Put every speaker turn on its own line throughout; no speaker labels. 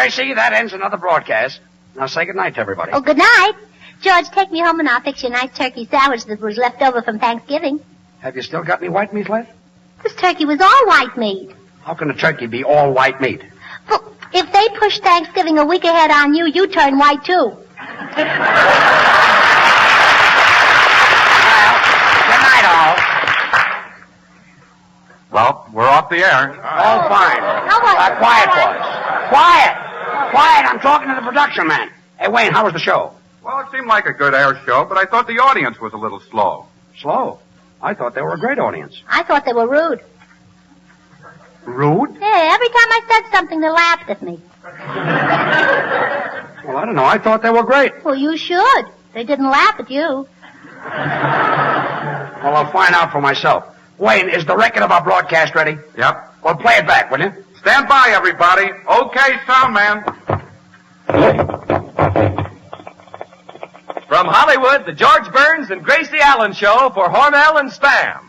Gracie, that ends another broadcast. Now say goodnight to everybody.
Oh, good night. George, take me home and I'll fix you a nice turkey sandwich that was left over from Thanksgiving.
Have you still got any white meat left?
This turkey was all white meat.
How can a turkey be all white meat?
Well, if they push Thanksgiving a week ahead on you, you turn white, too.
Well, good night, all.
Well, we're off the air.
All fine. Quiet, boys. Quiet. Quiet, I'm talking to the production man. Hey, Wayne, how was the show?
Well, it seemed like a good air show, but I thought the audience was a little slow.
Slow? I thought they were a great audience.
I thought they were rude.
Rude?
Hey, every time I said something, they laughed at me.
Well, I don't know. I thought they were great.
Well, you should. They didn't laugh at you.
Well, I'll find out for myself. Wayne, is the record of our broadcast ready?
Yep.
Well, play it back, will you?
Stand by, everybody. Okay, sound man.
From Hollywood, the George Burns and Gracie Allen Show for Hormel and Spam.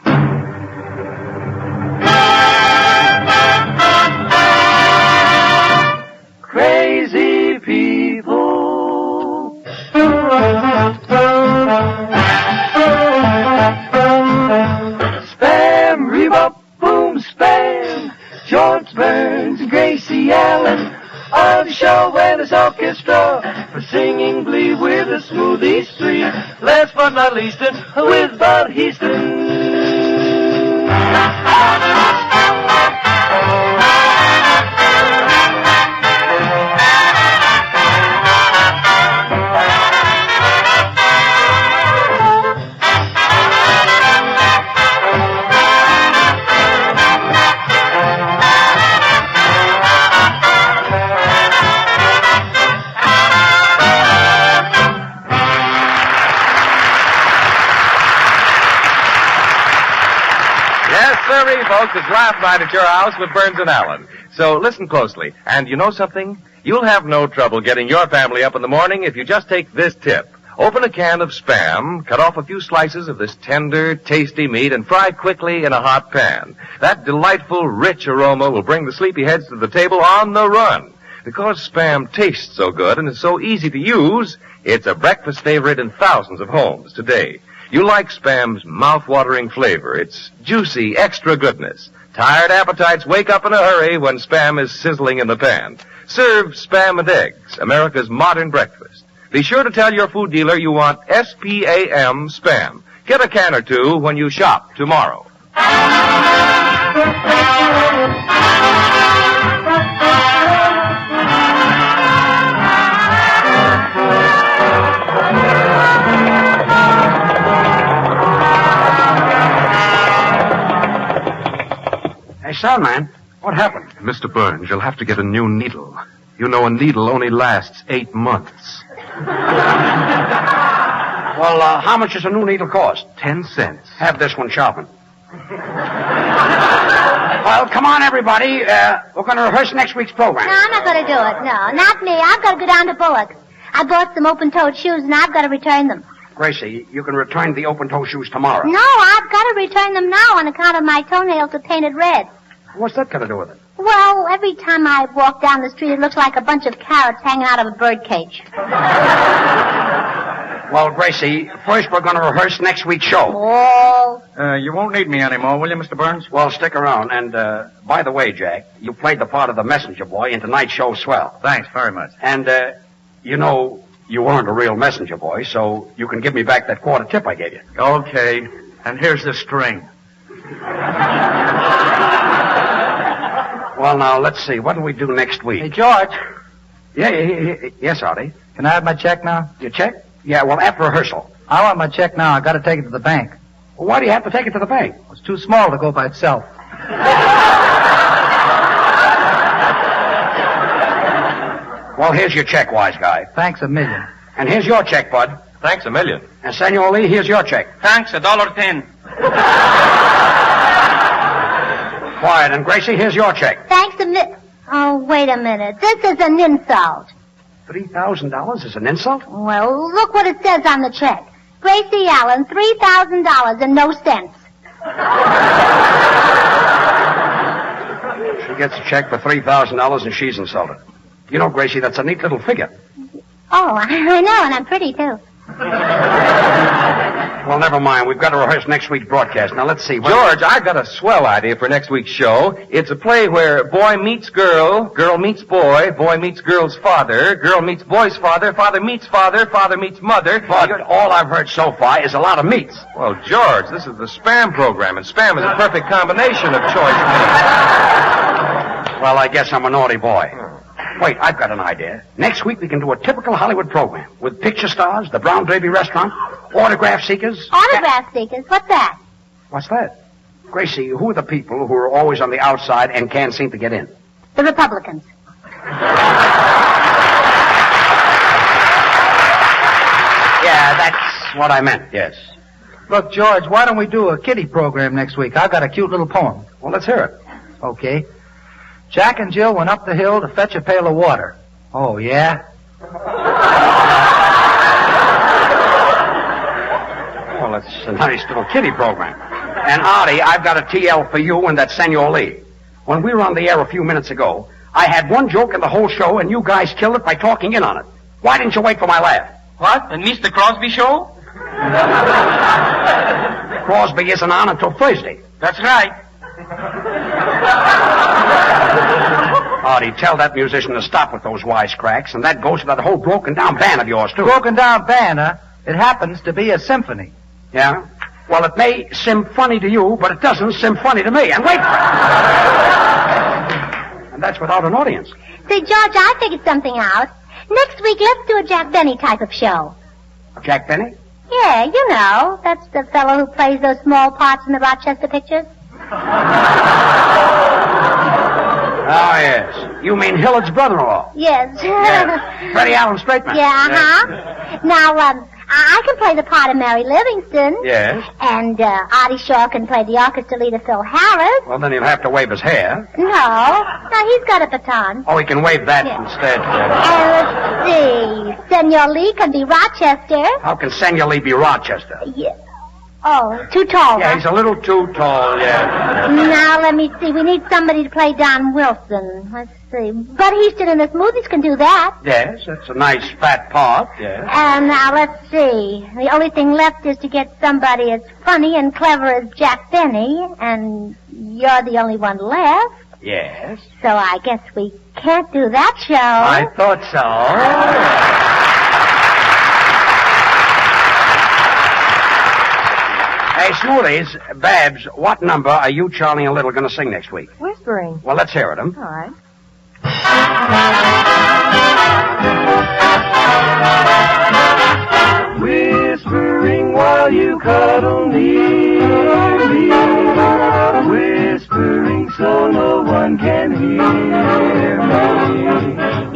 Crazy people. Spam, rebop, boom, spam. George Burns and Gracie Allen on the show with his orchestra for singing glee with a smoothie street. Last but not least, with Bud Heaston.
Sorry, folks, it's laugh night at your house with Burns and Allen. So listen closely. And you know something? You'll have no trouble getting your family up in the morning if you just take this tip. Open a can of Spam, cut off a few slices of this tender, tasty meat, and fry quickly in a hot pan. That delightful, rich aroma will bring the sleepyheads to the table on the run. Because Spam tastes so good and is so easy to use, it's a breakfast favorite in thousands of homes today. You like Spam's mouth-watering flavor, its juicy extra goodness. Tired appetites wake up in a hurry when Spam is sizzling in the pan. Serve Spam and eggs, America's modern breakfast. Be sure to tell your food dealer you want S-P-A-M Spam. Get a can or two when you shop tomorrow.
Hey, Soundman, what happened?
Mr. Burns, you'll have to get a new needle. You know, a needle only lasts 8 months.
Well, how much does a new needle cost?
10 cents.
Have this one sharpened. Well, come on, everybody. We're going to rehearse next week's program.
No, I'm not going to do it. No, not me. I've got to go down to Bullock's. I bought some open-toed shoes, and I've got to return them.
Gracie, you can return the open-toe shoes tomorrow.
No, I've got to return them now on account of my toenails are painted red.
What's that got to do with it?
Well, every time I walk down the street, it looks like a bunch of carrots hanging out of a birdcage.
Well, Gracie, first we're going to rehearse next week's show.
Oh.
You won't need me anymore, will you, Mr. Burns?
Well, stick around. And, by the way, Jack, you played the part of the messenger boy in tonight's show swell.
Thanks very much.
And, you know, you weren't a real messenger boy, so you can give me back that quarter tip I gave you.
Okay. And here's the string.
Well, now, let's see. What do we do next week?
Hey, George.
Yes, Artie.
Can I have my check now?
Your check? Yeah, well, after rehearsal.
I want my check now. I got to take it to the bank.
Well, why do you have to take it to the bank?
It's too small to go by itself.
Well, here's your check, wise guy.
Thanks a million.
And here's your check, Bud.
Thanks a million.
And Senor Lee, here's your check.
Thanks, $1.10.
Quiet. And Gracie, here's your check.
Thanks a minute. Oh, wait a minute. This is an insult.
$3,000 is an insult?
Well, look what it says on the check. Gracie Allen, $3,000 and no cents.
She gets a check for $3,000 and she's insulted. You know, Gracie, that's a neat little figure.
Oh, I know, and I'm pretty, too.
Well, never mind. We've got to rehearse next week's broadcast. Now, let's see.
George, I've got a swell idea for next week's show. It's a play where boy meets girl, girl meets boy, boy meets girl's father, girl meets boy's father, father meets mother.
But all I've heard so far is a lot of meats.
Well, George, this is the Spam program, and Spam is a perfect combination of choice meats.
Well, I guess I'm a naughty boy. Wait, I've got an idea. Next week we can do a typical Hollywood program with picture stars, the Brown Derby restaurant, autograph seekers.
Autograph seekers? What's that?
What's that? Gracie, who are the people who are always on the outside and can't seem to get in?
The Republicans.
Yeah, that's what I meant, yes.
Look, George, why don't we do a kiddie program next week? I've got a cute little poem.
Well, let's hear it.
Okay. Jack and Jill went up the hill to fetch a pail of water. Oh, yeah?
Well, it's a nice little kiddie program. And, Artie, I've got a TL for you and that Senor Lee. When we were on the air a few minutes ago, I had one joke in the whole show, and you guys killed it by talking in on it. Why didn't you wait for my laugh?
What? And Mr. Crosby show?
Crosby isn't on until Thursday.
That's right.
Artie, tell that musician to stop with those wisecracks, and that goes for that whole broken-down band of yours, too.
Broken-down band, huh? It happens to be a symphony.
Yeah? Well, it may seem funny to you, but it doesn't seem funny to me. And wait for it. And that's without an audience.
Say, George, I figured something out. Next week, let's do a Jack Benny type of show.
Jack Benny?
Yeah, you know. That's the fellow who plays those small parts in the Rochester pictures.
Oh, yes. You mean Hillard's brother-in-law?
Yes.
Yes. Freddie Allen Straightman.
Yeah, uh-huh. Now, I can play the part of Mary Livingston.
Yes.
And Artie Shaw can play the orchestra leader, Phil Harris.
Well, then he'll have to wave his hair.
No, he's got a baton.
Oh, he can wave that
Yeah.
instead.
And let's see. Senor Lee can be Rochester.
How can Senor Lee be Rochester?
Yeah. Oh, too tall.
Yeah,
huh?
he's a little too tall, yeah.
Now, let me see. We need somebody to play Don Wilson. Let's see. Bud Easton and the Smoothies can do that.
Yes, that's a nice fat part, yes.
And now, let's see. The only thing left is to get somebody as funny and clever as Jack Benny, and you're the only one left.
Yes.
So I guess we can't do that show.
I thought so. Hey, Smoothies, Babs, what number are you, Charlie, and Little going to sing next week?
Whispering.
Well, let's hear it,
All right.
Whispering while you cuddle near me. Whispering so no one can hear me.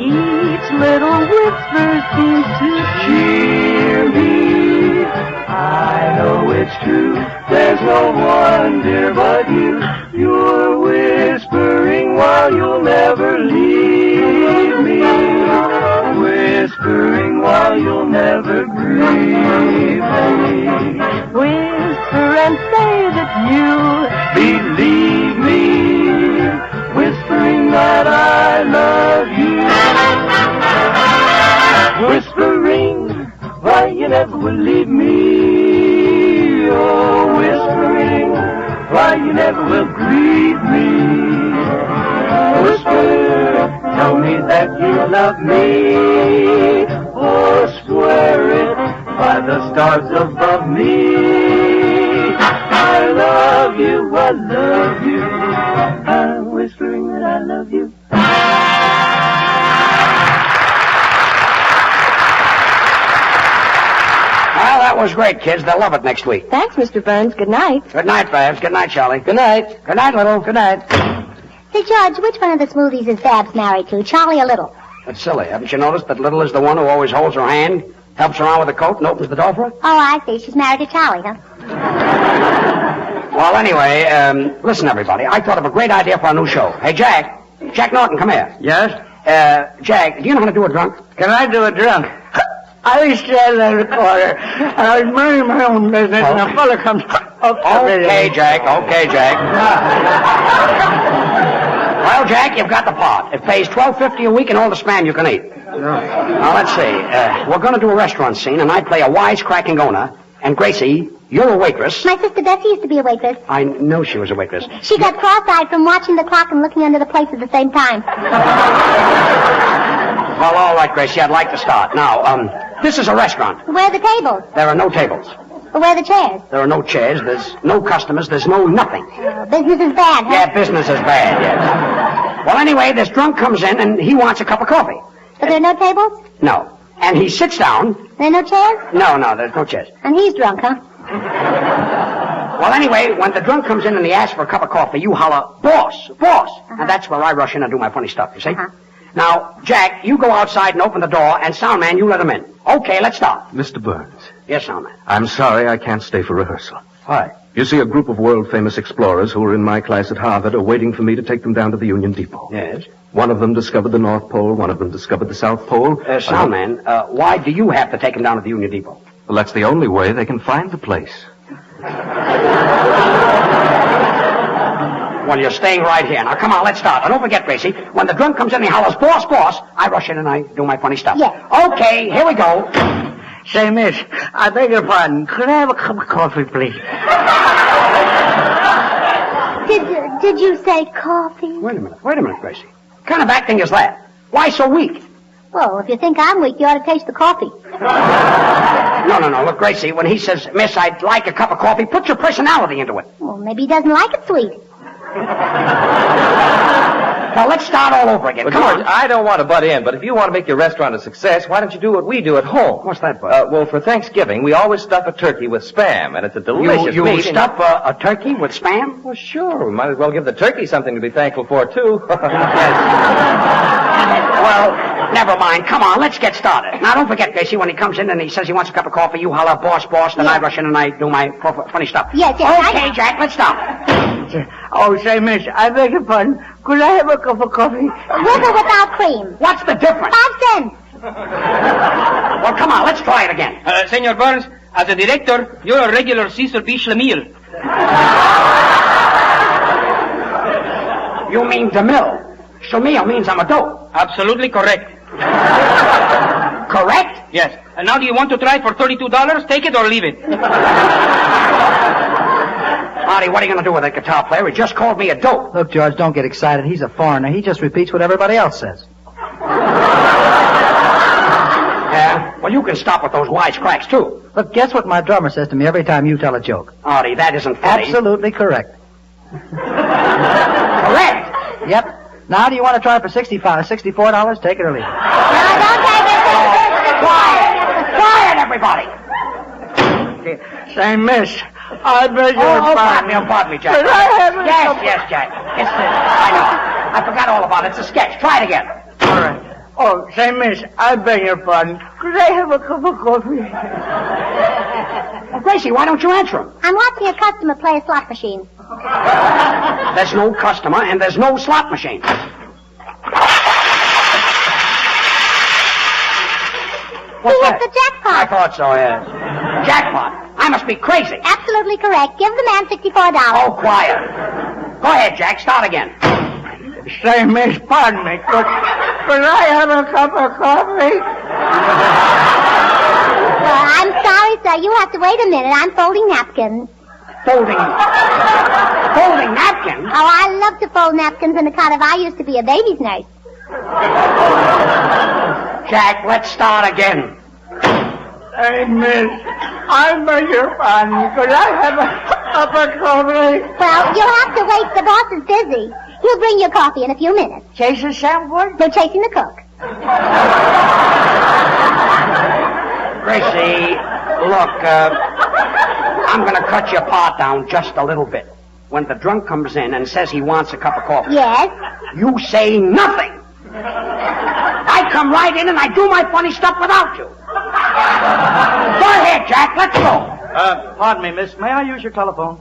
Each little whisper seems to cheer me. I know it's true, there's no one dear but you. You're whispering while you'll never leave me. Whispering while you'll never grieve me. Whisper and say that you believe me. Whispering that I love you. Whispering why you never will leave me. Oh, whispering why you never will grieve me. Whisper, tell me that you love me. Or swear it by the stars above me. I love you, I love you. I'm whispering that I love you.
Well, that was great, kids. They'll love it next week.
Thanks, Mr. Burns. Good night.
Good night, Babs. Good night, Charlie.
Good night.
Good night, Little.
Good night.
Say, George, which one of the Smoothies is Babs married to, Charlie or Little?
That's silly. Haven't you noticed that Little is the one who always holds her hand, helps her on with the coat, and opens the door for her?
Oh, I see. She's married to Charlie, huh?
Well, anyway, listen, everybody. I thought of a great idea for a new show. Hey, Jack. Jack Norton, come here.
Yes?
Jack, do you know how to do a drunk?
Can I do a drunk? I used to have that recorder, and I was minding my own business, and a fella comes up to me.
Okay, Jack. Okay, Jack. Well, Jack, you've got the part. It pays $12.50 a week and all the spam you can eat. Now, let's see. We're going to do a restaurant scene, and I play a wisecracking owner. And Gracie, you're a waitress.
My sister Bessie used to be a waitress.
I know she was a waitress.
She got cross-eyed from watching the clock and looking under the plates at the same time.
Well, all right, Gracie, I'd like to start. Now, this is a restaurant.
Where are the tables?
There are no tables.
Where are the chairs?
There are no chairs. There's no customers. There's no nothing.
Business is bad, huh?
Yeah, business is bad, yes. Well, anyway, this drunk comes in, and he wants a cup of coffee.
But there are no tables?
No. And he sits down.
There are no chairs?
No, there's no chairs.
And he's drunk, huh?
Well, anyway, when the drunk comes in and he asks for a cup of coffee, you holler, boss, boss. And that's where I rush in and do my funny stuff, you see? Now, Jack, you go outside and open the door, and Soundman, you let him in. Okay, let's start.
Mr. Burns.
Yes, Soundman.
I'm sorry I can't stay for rehearsal.
Why?
You see, a group of world-famous explorers who were in my class at Harvard are waiting for me to take them down to the Union Depot.
Yes?
One of them discovered the North Pole, one of them discovered the South Pole.
Soundman, why do you have to take them down to the Union Depot?
Well, that's the only way they can find the place.
Well, you're staying right here. Now, come on, let's start. And don't forget, Gracie, when the drunk comes in and he hollers, boss, boss, I rush in and I do my funny stuff.
Yes.
Okay, here we go.
Say, miss, I beg your pardon. Could I have a cup of coffee, please?
Did you say coffee?
Wait a minute, Gracie. What kind of acting is that? Why so weak?
Well, if you think I'm weak, you ought to taste the coffee.
No. Look, Gracie, when he says, miss, I'd like a cup of coffee, put your personality into it.
Well, maybe he doesn't like it sweet.
Now, let's start all over again.
Well,
Come
George,
on.
I don't want to butt in, but if you want to make your restaurant a success, why don't you do what we do at home?
What's that, Bud?
Well, for Thanksgiving, we always stuff a turkey with Spam, and it's a delicious
You
meat.
stuff a turkey with Spam?
Well, sure. We might as well give the turkey something to be thankful for, too.
Well, never mind. Come on, let's get started. Now, don't forget, Gracie, when he comes in and he says he wants a cup of coffee, you holler, boss, boss, then I rush in and I do my funny stuff.
Yes, I
Okay,
know.
Jack, let's stop.
Oh, say, miss, I beg your pardon. Could I have a cup of coffee?
With or without cream?
What's the difference?
5 cents.
Well, come on, let's try it again.
Senor Burns, as a director, you're a regular Cecil B. Schlemiel.
You mean DeMille. Schlemiel means I'm a dope.
Absolutely correct.
Correct?
Yes. And now do you want to try for $32? Take it or leave it.
Marty, what are you going to do with that guitar player? He just called me a dope.
Look, George, don't get excited. He's a foreigner. He just repeats what everybody else says.
Yeah? Well, you can stop with those wisecracks, too.
Look, guess what my drummer says to me every time you tell a joke?
Artie, that isn't funny.
Absolutely correct.
Correct.
Yep. Now, do you want to try for $64? Take it or leave it.
No, don't take it.
Quiet, everybody.
Say, miss, I beg your pardon.
Pardon me, Jack.
Could I have a
Yes,
cup of-
yes, Jack. I know. I forgot all about it. It's a sketch. Try it again.
All right. Oh, say, miss, I beg your pardon. Could I have a cup of coffee?
Well, Gracie, why don't you answer him?
I'm watching a customer play a slot machine.
There's no customer and there's no slot machine. What's
He
that?
hit the jackpot.
I thought so, yes. Jackpot. I must be crazy.
Absolutely correct. Give the man $64.
Oh, quiet. Go ahead, Jack. Start again.
Say, miss, pardon me. Could I have a cup of coffee?
I'm sorry, sir. You have to wait a minute. I'm folding napkins.
Folding napkins?
Oh, I love to fold napkins in the cot. I used to be a baby's nurse.
Jack, let's start again.
Hey, miss, I beg your pardon. Could I have a cup of coffee?
Well, you'll have to wait. The boss is busy. He'll bring your coffee in a few minutes.
Chasing Sanford?
We're chasing the cook.
Gracie, look, I'm going to cut your part down just a little bit. When the drunk comes in and says he wants a cup of coffee,
Yes?
you say nothing. I come right in and I do my funny stuff without you. Go ahead, Jack. Let's go.
Pardon me, miss. May I use your telephone?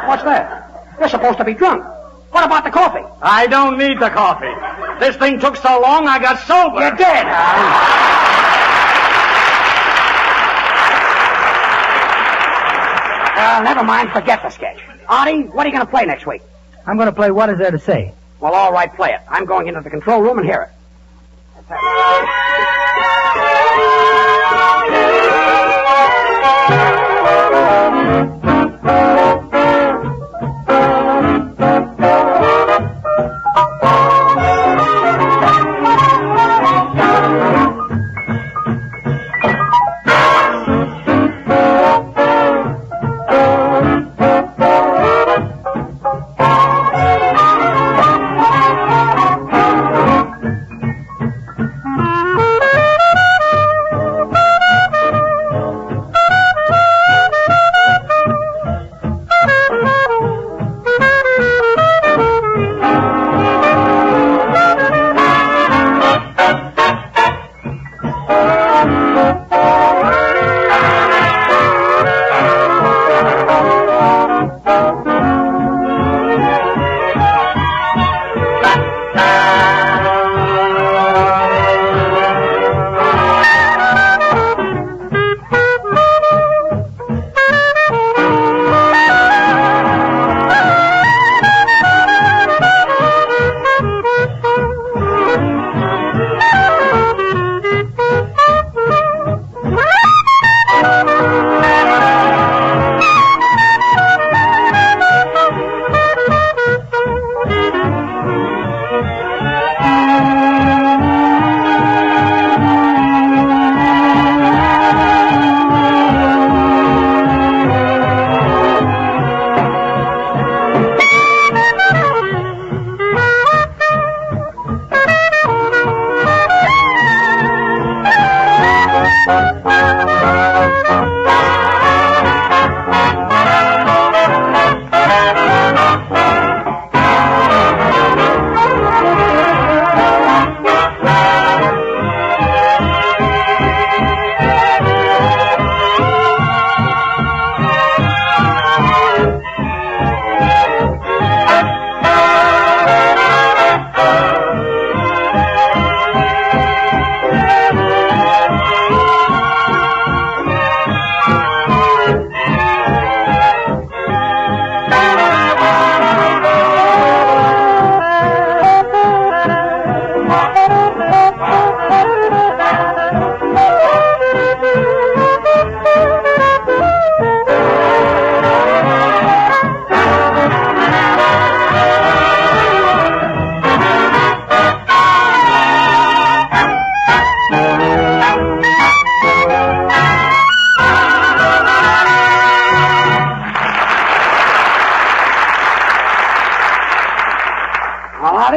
What's that? You're supposed to be drunk. What about the coffee?
I don't need the coffee. This thing took so long, I got sober.
You did, Never mind. Forget the sketch. Artie, what are you going to play next week?
I'm going to play What Is There to Say.
Well, all right, play it. I'm going into the control room and hear it.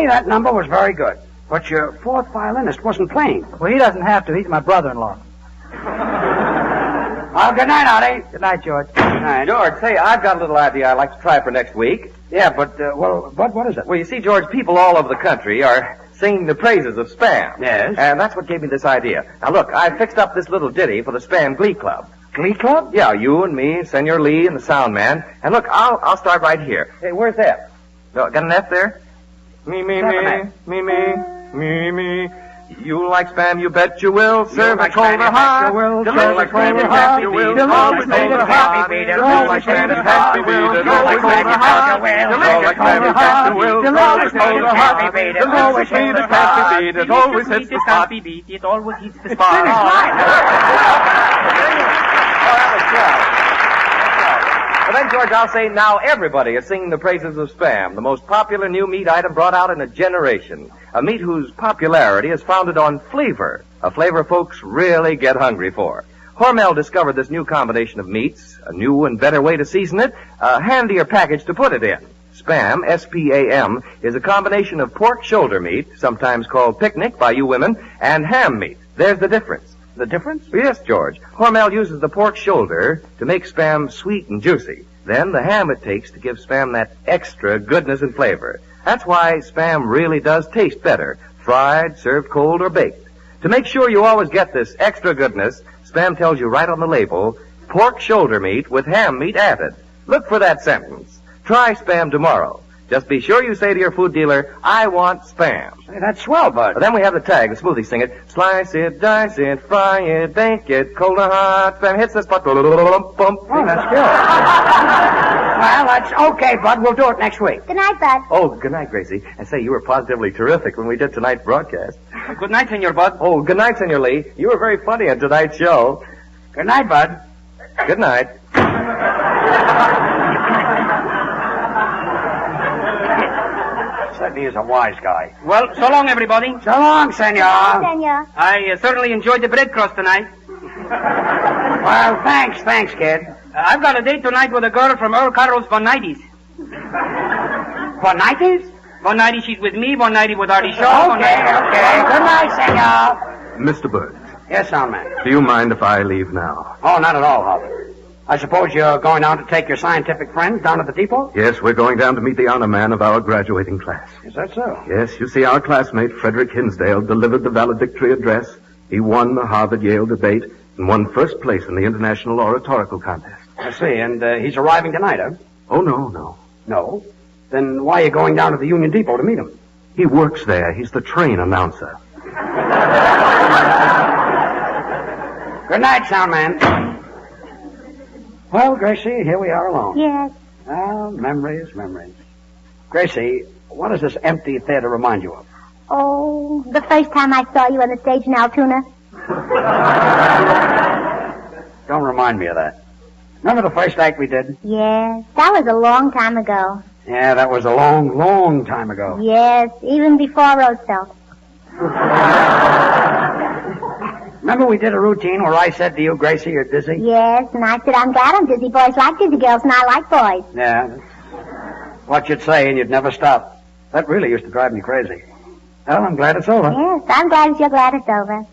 That number was very good. But your fourth violinist wasn't playing.
Well, he doesn't have to. He's my brother-in-law.
Well, good night, Artie.
Good night, George.
Good night.
George, say, I've got a little idea I'd like to try for next week.
Yeah, but, Bud, what is it?
Well, you see, George, people all over the country are singing the praises of Spam.
Yes.
And that's what gave me this idea. Now, look, I fixed up this little ditty for the Spam Glee Club.
Glee Club?
Yeah, you and me, Senor Lee, and the sound man. And look, I'll start right here. Hey, where's F? No, got an F there? Me, me. You like Spam, you bet you will. Serve a cold or hot. Serve a cold or hot. You will always make it happy. You like Spam, you happy. You like cold or hot. You like Spam, you happy. You always cold or hot. You always made it happy. It always hits the spot.
It always hits the spot.
Well, then, George, I'll say now everybody is singing the praises of Spam, the most popular new meat item brought out in a generation. A meat whose popularity is founded on flavor, a flavor folks really get hungry for. Hormel discovered this new combination of meats, a new and better way to season it, a handier package to put it in. Spam, S-P-A-M, is a combination of pork shoulder meat, sometimes called picnic by you women, and ham meat. There's the difference.
The difference?
Yes, George. Hormel uses the pork shoulder to make Spam sweet and juicy. Then the ham it takes to give Spam that extra goodness and flavor. That's why Spam really does taste better, fried, served cold, or baked. To make sure you always get this extra goodness, Spam tells you right on the label, pork shoulder meat with ham meat added. Look for that sentence. Try Spam tomorrow. Just be sure you say to your food dealer, I want Spam.
Hey, that's swell, Bud.
Then we have the tag, the smoothie sing it. Slice it, dice it, fry it, bake it, cold or hot. Spam hits the spot.
Oh, that's good. Well, that's okay, Bud. We'll do it next week.
Good night, Bud.
Oh, good night, Gracie. And say, you were positively terrific when we did tonight's broadcast.
Good night, Senor Bud.
Oh, good night, Senor Lee. You were very funny on tonight's show.
Good night, Bud.
Good night.
Said he is a wise guy.
Well, so long, everybody.
So long, senor.
Senor.
I certainly enjoyed the bread crust tonight.
Well, thanks, kid.
I've got a date tonight with a girl from Earl Carroll's Von Nighties.
What, 90s?
One nighty she's with me, one nighty with Artie Shaw.
Okay. Good night, senor.
Mr. Burns,
Yes, sound man.
do you mind if I leave now?
Oh, not at all, Howard. I suppose you're going down to take your scientific friends down to the depot?
Yes, we're going down to meet the honor man of our graduating class.
Is that so?
Yes, you see, our classmate, Frederick Hinsdale, delivered the valedictory address. He won the Harvard-Yale debate and won first place in the International Oratorical Contest.
I see, and he's arriving tonight, huh?
Oh, no.
No? Then why are you going down to the Union Depot to meet him?
He works there. He's the train announcer.
Good night, sound man. Well, Gracie, here we are alone.
Yes.
Ah, memories. Gracie, what does this empty theater remind you of?
Oh, the first time I saw you on the stage in Altoona.
Don't remind me of that. Remember the first act we did?
Yes, that was a long time ago.
Yeah, that was a long, long time ago.
Yes, even before Roosevelt.
Remember we did a routine where I said to you, Gracie, you're dizzy?
Yes, and I said, I'm glad I'm dizzy. Boys like dizzy girls, and I like boys.
Yeah, that's what you'd say, and you'd never stop. That really used to drive me crazy. Well, I'm glad it's over.
Yes, I'm glad that you're glad it's over.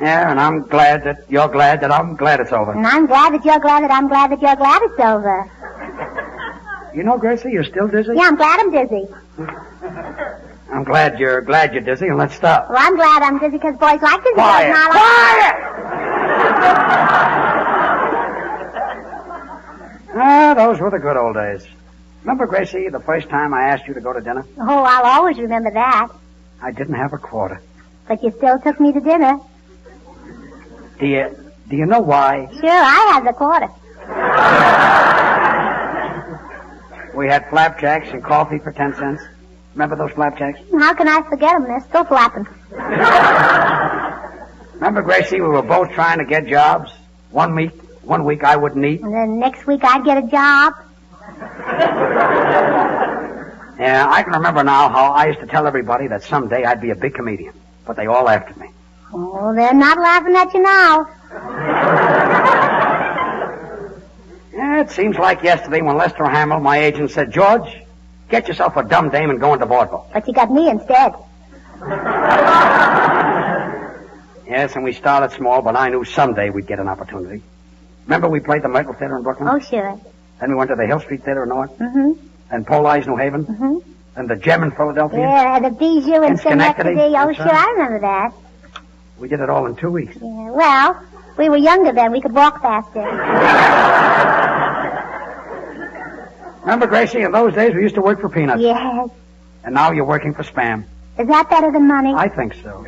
Yeah, and I'm glad that you're glad that I'm glad it's over.
And I'm glad that you're glad that I'm glad that you're glad it's over.
You know, Gracie, you're still dizzy?
Yeah, I'm glad I'm dizzy.
I'm glad you're dizzy, and let's stop.
Well, I'm glad I'm dizzy because boys like dizzy
Quiet.
girls, and I like...
Ah, those were the good old days. Remember, Gracie, the first time I asked you to go to dinner?
Oh, I'll always remember that.
I didn't have a quarter.
But you still took me to dinner.
Do you know why?
Sure, I had the quarter.
We had flapjacks and coffee for 10 cents. Remember those flapjacks?
How can I forget them? They're still flapping.
Remember, Gracie, we were both trying to get jobs. One week I wouldn't eat.
And then next week I'd get a job.
Yeah, I can remember now how I used to tell everybody that someday I'd be a big comedian. But they all laughed at me.
Oh, they're not laughing at you now.
Yeah, it seems like yesterday when Lester Hamill, my agent, said, George, get yourself a dumb dame and go into vaudeville.
But you got me instead.
Yes, and we started small, but I knew someday we'd get an opportunity. Remember we played the Myrtle Theater in Brooklyn?
Oh, sure.
Then we went to the Hill Street Theater in Newark.
Mm-hmm.
And Poli's New Haven.
Mm-hmm.
And the Gem in Philadelphia.
Yeah, and the Bijou in
In Schenectady.
Schenectady. Oh,
That's
sure,
right.
I remember that.
We did it all in 2 weeks.
Yeah, well, we were younger then. We could walk faster.
Remember, Gracie, in those days we used to work for peanuts.
Yes.
And now you're working for Spam.
Is that better than money?
I think so.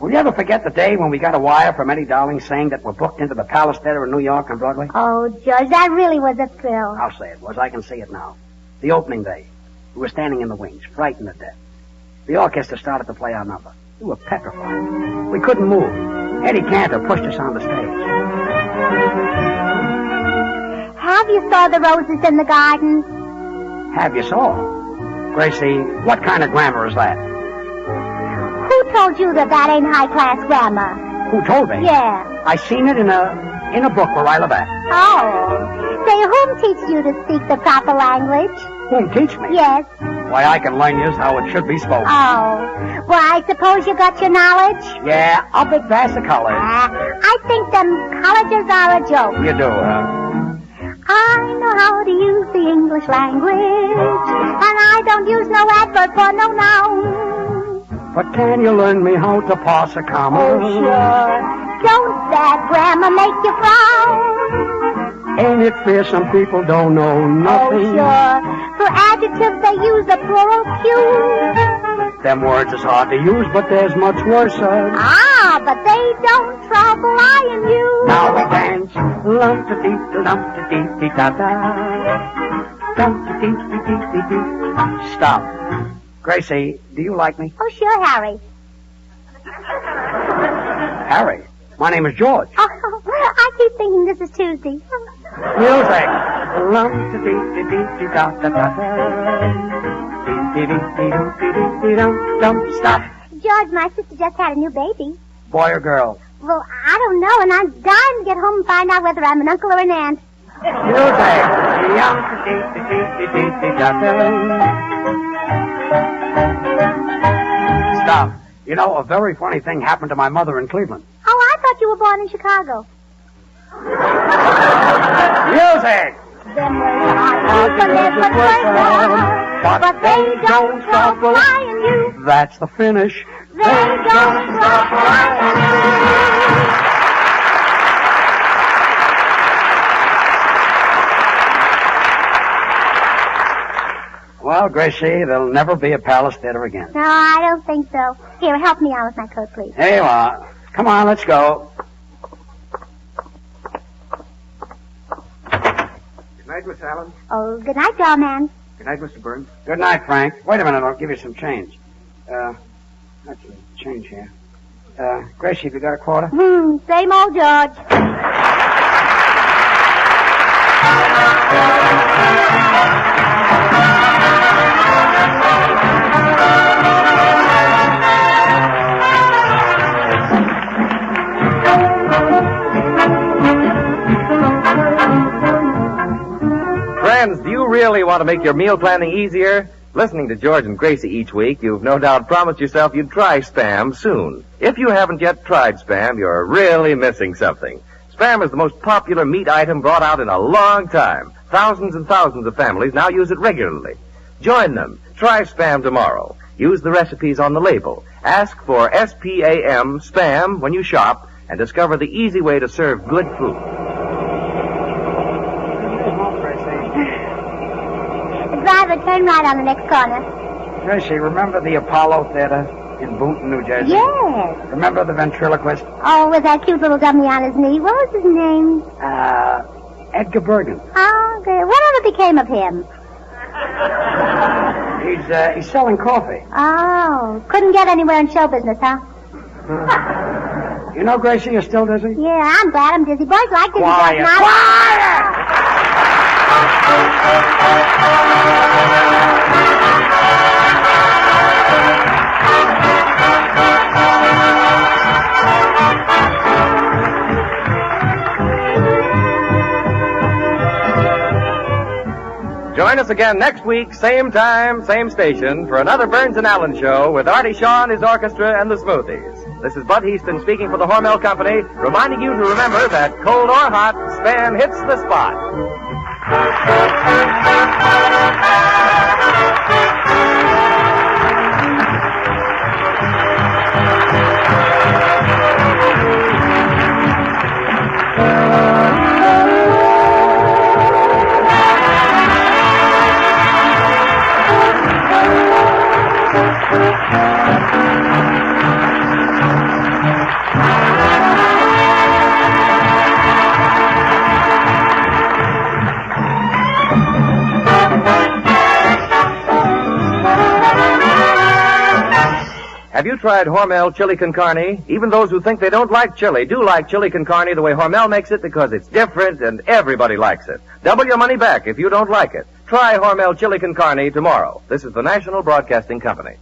Will you ever forget the day when we got a wire from Eddie Darling saying that we're booked into the Palace Theater in New York on Broadway?
Oh, George, that really was a thrill.
I'll say it was. I can see it now. The opening day. We were standing in the wings, frightened to death. The orchestra started to play our number. We were petrified. We couldn't move. Eddie Cantor pushed us on the stage.
Have you saw the roses in the garden?
Have you saw? Gracie, what kind of grammar is that?
Who told you that ain't high-class grammar?
Who told me?
Yeah.
I seen it in a book where I live at.
Oh. Say, whom teach you to speak the proper language?
Whom teach me?
Yes.
Why, I can learn you how it should be spoken.
Oh. Well, I suppose you got your knowledge?
Yeah, I'll bet that's the college.
I think them colleges are a joke.
You do, huh?
I know how to use the English language, and I don't use no adverb for no noun.
But can you learn me how to parse a comma?
Oh, sure. Don't that grammar make you frown?
Ain't it fear some people don't know nothing?
Oh, sure. For adjectives, they use the plural Q.
Them words is hard to use, but there's much worse.
Ah, but they don't trouble I and you.
Now we dance. Lump-a-dee-lump-a-dee-dee-da-da. Lump-a-dee-dee-dee-dee-dee. Stop. Gracie, do you like me?
Oh, sure, Harry.
Harry, my name is George.
Oh, I keep thinking this is Tuesday.
Music. Lump-a-dee-dee-dee-da-da-da. Stop.
George, my sister just had a new baby.
Boy or girl?
Well, I don't know, and I'm dying to get home and find out whether I'm an uncle or an aunt.
Music. Stop. You know, a very funny thing happened to my mother in Cleveland.
Oh, I thought you were born in Chicago.
Music.
Them but they don't stop lying you.
That's the finish.
They don't stop lying you.
Well, Gracie, there'll never be a Palace Theater again.
No, I don't think so. Here, help me out with my coat, please.
Here you are. Come on, let's go.
Good night, Miss Allen.
Oh, good night, doll man.
Good night, Mr. Burns.
Good night, Frank. Wait a minute, I'll give you some change. That's a change here. Gracie, have you got a quarter?
Same old George.
Friends, do you really want to make your meal planning easier? Listening to George and Gracie each week, you've no doubt promised yourself you'd try Spam soon. If you haven't yet tried Spam, you're really missing something. Spam is the most popular meat item brought out in a long time. Thousands and thousands of families now use it regularly. Join them. Try Spam tomorrow. Use the recipes on the label. Ask for S-P-A-M, Spam, when you shop, and discover the easy way to serve good food.
Driver, turn right on the next corner.
Gracie, remember the Apollo Theater in Boonton, New Jersey?
Yes.
Remember the ventriloquist?
Oh, with that cute little dummy on his knee. What was his name?
Edgar Bergen.
Oh, good. Whatever became of him?
He's selling coffee.
Oh, couldn't get anywhere in show business, huh?
You know, Gracie, you're still dizzy?
Yeah, I'm glad I'm dizzy. Boys like dizzy.
Quiet.
Boys.
Quiet!
Join us again next week, same time, same station, for another Burns and Allen show with Artie Shaw and his orchestra and the Smoothies. This is Bud Heaston speaking for the Hormel Company, reminding you to remember that cold or hot, Spam hits the spot. Have you tried Hormel chili con carne? Even those who think they don't like chili do like chili con carne the way Hormel makes it because it's different and everybody likes it. Double your money back if you don't like it. Try Hormel chili con carne tomorrow. This is the National Broadcasting Company.